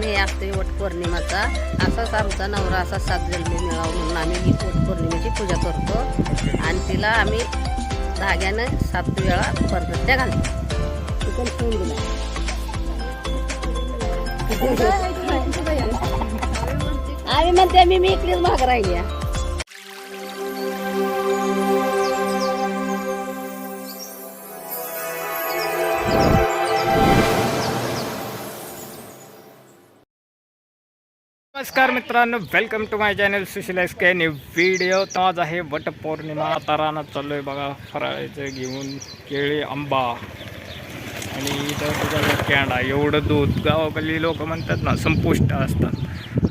कार्यक्रम हे असते वट पौर्णिमाचा. असाच आमचा नवरा असा 7 जन्मी मिळावा म्हणून आम्ही ही वट पौर्णिमेची पूजा करतो आणि तिला आम्ही धाग्यानं 7 वेळा परदत्या घालतो. आम्ही म्हणते मी इकडेच भाग राहिली. नमस्कार मित्रांनो, वेलकम टू माय चॅनल सुशीलाइस के न्यू व्हिडिओ. तर आज आहे वटपौर्णिमा. आता रानात चाललो आहे बघा फराळाचं घेऊन केळी आंबा आणि इथं तुझ्या कॅन्डा. एवढं दूध गावाकडली लोक म्हणतात ना संपुष्ट असतात,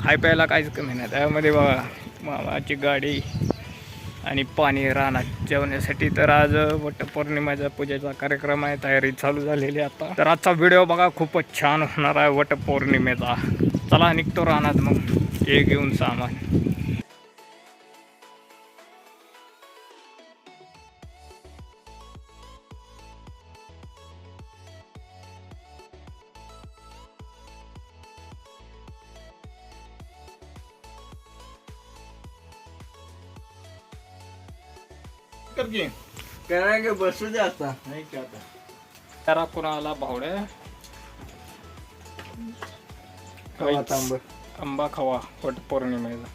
हाय प्यायला काहीच कमी नाही. त्यामध्ये बघा मामाची गाडी आणि पाणी रानात जेवण्यासाठी. तर आज वटपौर्णिमेचा पूजेचा कार्यक्रम आहे, तयारी चालू झालेली आता. तर आजचा व्हिडिओ बघा खूपच छान होणार आहे वटपौर्णिमेचा. चला निघतो रानात मग हे घेऊन सामान. करांगे बसू दे आता नाही का आता. त्याला कुणाला भावड्या आंबा खावा वटपौर्णिमेचा.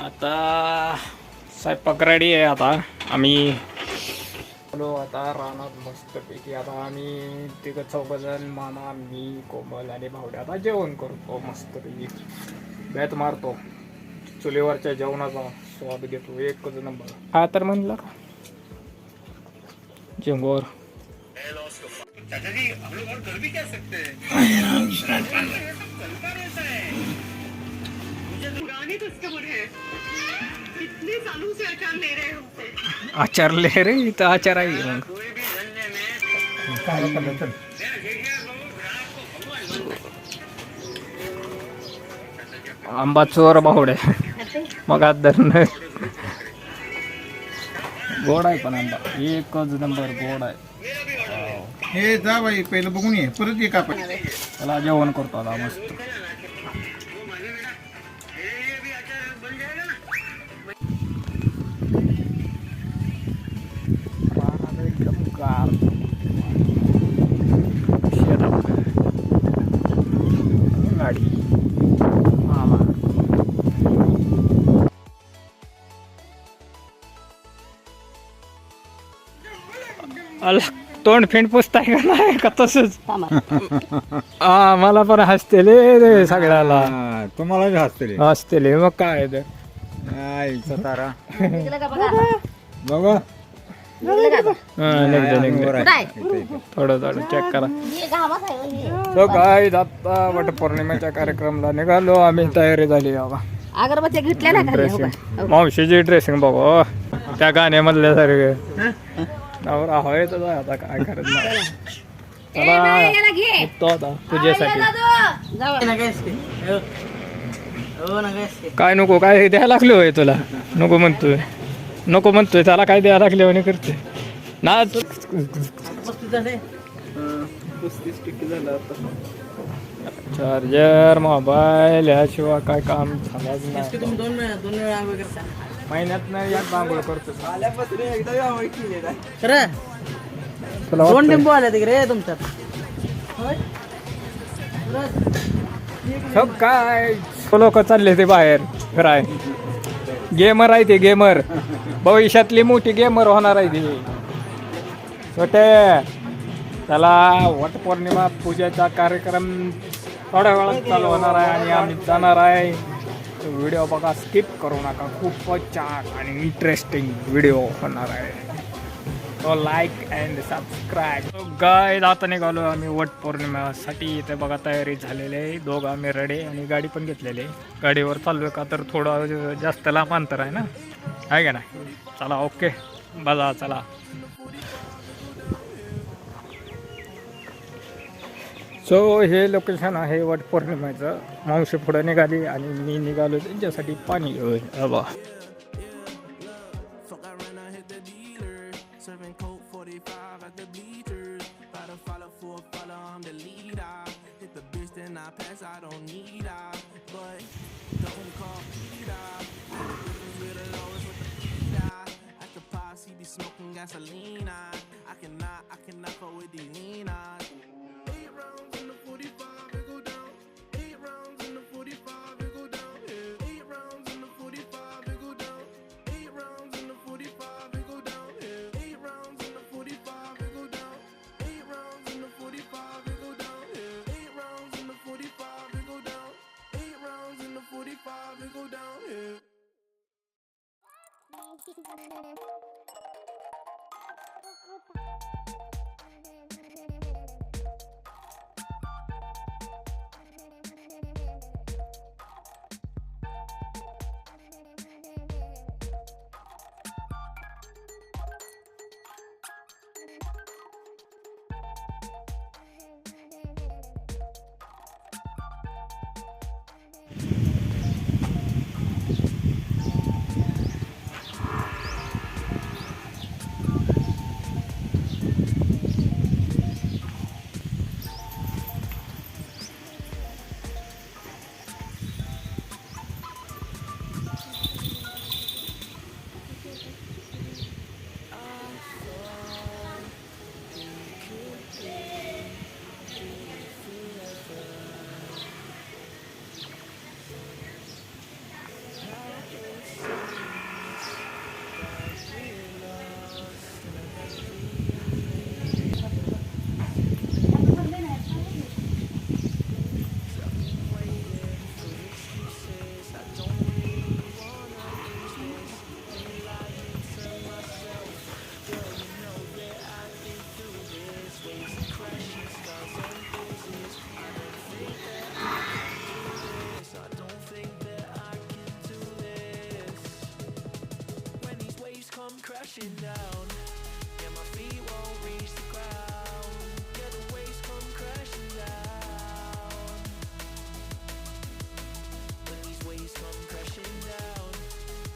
आता स्वयंपाक रेडी आहे. आता आम्ही आलो आता रानात मस्तपैकी. आता आम्ही तिघं 4 जण, मामा, मी, कोमल आणि भावड्या आता जेवण करतो मस्तपैकी. बॅत मारतो, चुलीवरच्या जेवणाचा स्वाद घेतो एकच नंबर. हा तर म्हणलं का जेंगोर. आचार ले रे, इथं आचार आहे मग. आंबा चोर भावड्या मग आज धरण गोड आहे, पण आंबा एकच नंबर गोड आहे. हे जा बाई पहिलं बघून ये, परत ये कापड. त्याला जेवण करतो आता मस्त. एकदम गार गाडी मामा. अला तोंड फेंड पुसताय का नाही का तसंच. हा मला पण हसतेले रे सगळ्याला. तुम्हाला बी हसते हसतेले मग काय ते तारा बघा थोडं थोडं चेक करा. तो काय आता वटपौर्णिमेच्या कार्यक्रमाला निघालो आम्ही. तयारी झाली बाबा. अगरबत्त्या घेतल्या ना ड्रेसिंग, मावशीची ड्रेसिंग बघा त्या गाण्यामधल्या सारखे. नवरा होय तर आता काय करत नाही. चला निघतो आता पूजेसाठी. काय नको काय द्यायला लागले होय तुला. नको म्हणतोय नको म्हणतोय त्याला काय द्यायला लागले म्हणे करते ना. चार्जर मोबाईल याशिवाय काय काम झालंच नाही. महिन्यात नाही एक बांगोळ करतो. दोन टेम्पो आले तिकडे तुमच्यात. सब काय लोक चालले ते बाहेर फिराय. गेमर आहे ते, गेमर. भविष्यातली मोठी गेमर होणार आहे ती छोटे. त्याला वटपौर्णिमा पूजेचा कार्यक्रम थोड्या वेळात चालू होणार आहे आणि आम्ही जाणार आहे. व्हिडिओ बघा, स्किप करू नका. खूपच छान आणि इंटरेस्टिंग व्हिडिओ होणार आहे. तो लाईक अँड सबस्क्राईब. गाय आता निघालो आम्ही वटपौर्णिमेसाठी. इथे बघा तयारी झालेली आहे. दोघं आम्ही रेडी आणि गाडी पण घेतलेली आहे. गाडीवर चालू का तर थोडं जास्त लांब अंतर आहे ना, आहे का नाही. चला ओके बघा चला. सो हे लोकेशन आहे वटपौर्णिमेचं. मावशी पुढे निघाली आणि मी निघालो त्यांच्यासाठी पाणी घेऊन. बा when I pass, I don't need her. But don't call Peter. With the lowest with the Peter. At the posse be smoking gasoline. I cannot fuck with these leaners. 8 rounds in the 45, it go down. 8 rounds in the 45, it go down. 8 rounds in the 45, it go down. 8 rounds in the 45, it go down. 8 rounds in the 45, it go down. 8 rounds in the 45, it go down. 8 rounds in the 45, it go down. 8 rounds in the 45, it go down. Crashing down, yeah, my feet won't reach the ground. Yeah, the waves come crashing down. When these waves come crashing down,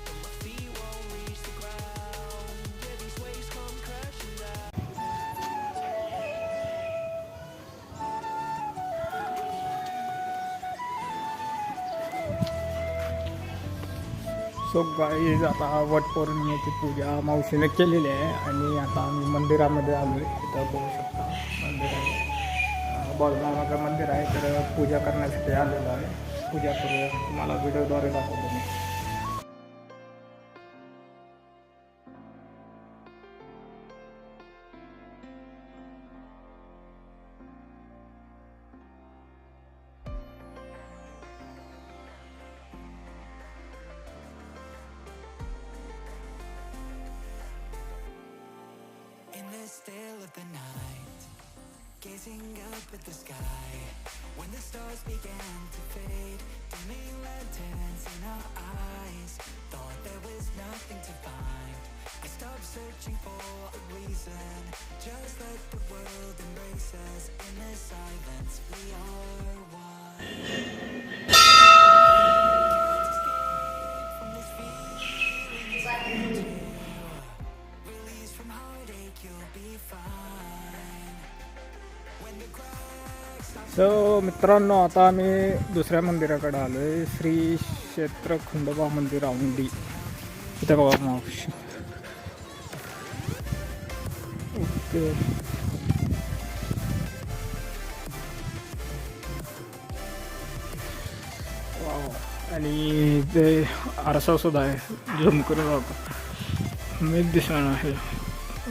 and my feet won't reach the ground. Yeah, these waves come crashing down. So guys आता वट पौर्णिमेची पूजा मावशीने केलेली आहे आणि आता आम्ही मंदिरामध्ये आलो आहे. इथं बघू शकता मंदिर आहे, बळमामाचं मंदिर आहे. तर पूजा करण्यासाठी आलेलो आहे. पूजा करूया, तुम्हाला व्हिडिओद्वारे दाखवतो मी. In the still of the night, gazing up at the sky, when the stars began to fade, dimming lanterns in our eyes, thought there was nothing to find. I stopped searching for a reason, just let the world embrace us. In the silence, we are one. From this feeling, release from heartache, you'll be fine. When the cracks stop. So मित्रांनो, आता आम्ही दुसऱ्या मंदिराकडे आलो आहे. श्री क्षेत्र खंडोबा मंदिर औंढी. इथं बघा मावशी. Okay, wow. आणि ते आरसा सुद्धा आहे. झूम करून बघा, मी दिसणार आहे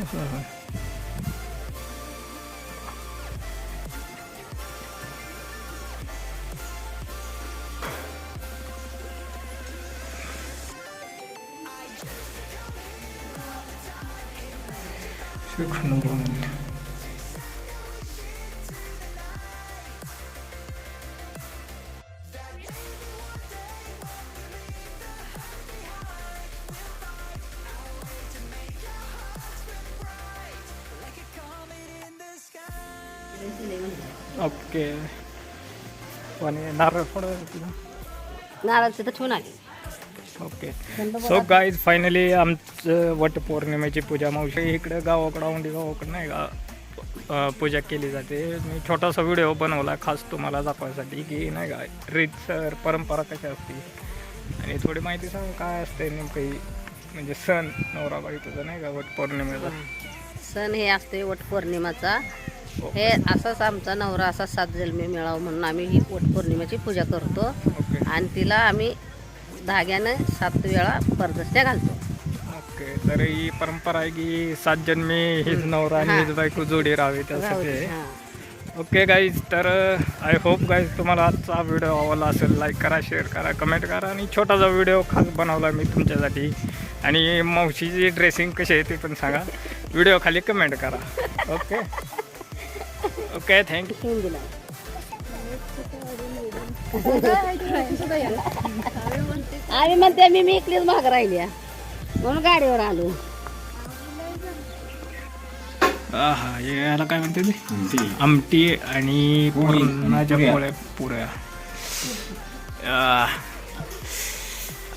असं आहे. श्री खंडोबा मंदिर. ओके, आणि नारळ थोडं नारळचं तर ठेवून आली. ओके. सो गाईज, फायनली आमचं वटपौर्णिमेची पूजा मावशी इकडे गावाकडं औंढी गावाकडं नाही का पूजा केली जाते. मी छोटासा व्हिडिओ बनवला खास तुम्हाला दाखवायसाठी की नाही का रीतसर परंपरा कशा असते आणि थोडी माहिती सांग काय असते नेमकं म्हणजे सण नवरा बायकोचा नाही का वटपौर्णिमेचा. सण हे असते वटपौर्णिमाचा. हे असाच आमचा नवरा असा 7 जन्मी मिळावं म्हणून आम्ही ही वटपौर्णिमेची पूजा करतो ओके आणि तिला आम्ही धाग्यानं 7 वेळा परदस्त्या घालतो. ओके. तर ही परंपरा आहे की 7 जन्मी हीच नवरा आणि हीच बायको जोडी राहावी त्यासाठी आहे. हां. ओके गाईज, तर आय होप गाईज तुम्हाला आजचा व्हिडिओ आवडला असेल. लाईक करा, शेअर करा, कमेंट करा आणि छोटासा व्हिडिओ खास बनवला मी तुमच्यासाठी. आणि मावशीची ड्रेसिंग कशी आहे ते पण सांगा, व्हिडिओ खाली कमेंट करा. Okay okay, thank you. ठेवून दिला. आम्ही म्हणते मी इकडेच भाग राहिली आहे. म्हणून गाडीवर आलो. हा याला काय म्हणते ते आमटी आणि पुरणाच्या पोळ्या पुऱ्या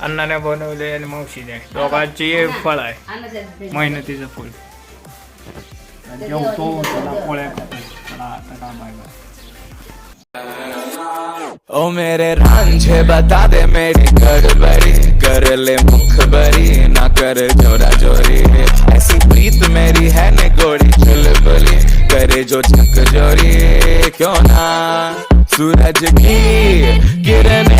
अण्णाने बनवले आणि मावशीने दोघांची फळ आहे मेहनतीचं फळ. जेवतो त्याला पोळ्या खातो. चला बाय बाय. ओ मेरे रांझे बता दे मेरी गड़बड़ी कर ले मुखबरी ना कर जोरा जोरी ऐसी प्रीत मेरी है ने गोरी चुलबुली करे जो झक जोरी क्यों ना सूरज की किरण